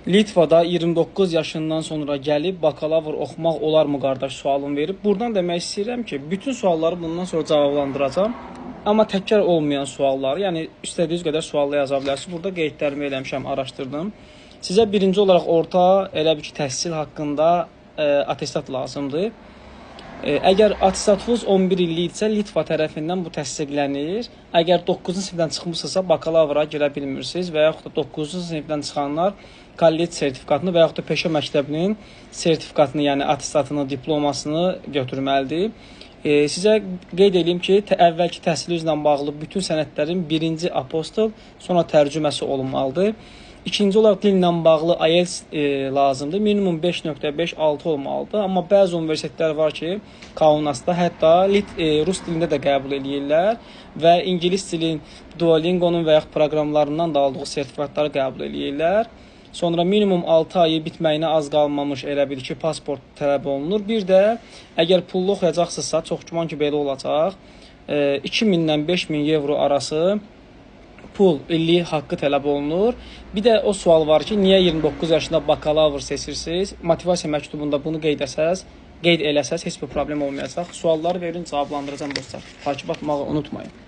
Litvada 29 yaşından sonra gəlib bakalavr oxumaq olarmı qardaş sualını verib. Buradan demək istəyirəm ki, bütün sualları bundan sonra cavablandıracağam. Amma təkrar olmayan sualları, yəni istədiyiniz qədər suallar yaza bilərsiniz. Burada qeydlərimi eləmişəm, araşdırdım. Sizə birinci olaraq orta, elə bir ki, təhsil haqqında atestat lazımdır. Əgər attestatınız 11 illiksə, Litva tərəfindən bu təsdiqlənir. Əgər 9-cu sinifdən çıxmısınızsa, bakalavra girə bilmirsiniz və yaxud da 9-cu sinifdən çıxanlar kollec sertifikatını və yaxud da peşə məktəbinin sertifikatını, yəni attestatını, diplomasını götürməlidir. Sizə qeyd edeyim ki, əvvəlki təhsilinizlə bağlı bütün sənədlərin birinci apostol, sonra tərcüməsi olunmalıdır. İkinci olaraq dillə bağlı IELTS lazımdır. Minimum 5.5-6 olmalıdır. Amma bəzi universitetlər var ki, Kaunasda hətta rus dilində də qəbul edirlər və ingilis dilin Duolingo'nun və yaxud proqramlarından da aldığı sertifikatları qəbul edirlər. Sonra minimum 6 ayı bitməyinə az qalmamış elə bil ki, pasport tələb olunur. Bir də əgər pullu oxuyacaqsınızsa, çox güman ki, belə olacaq. 2000-dən 5000 evro arası pul illik haqqı tələb olunur. Bir də o sual var ki, niyə 29 yaşında bakalavr seçirsiniz? Motivasiya məktubunda bunu qeyd eləsəz, heç bir problem olmayacaq. Sualları verin, cavablandıracağım dostlar. Takib atmağı unutmayın.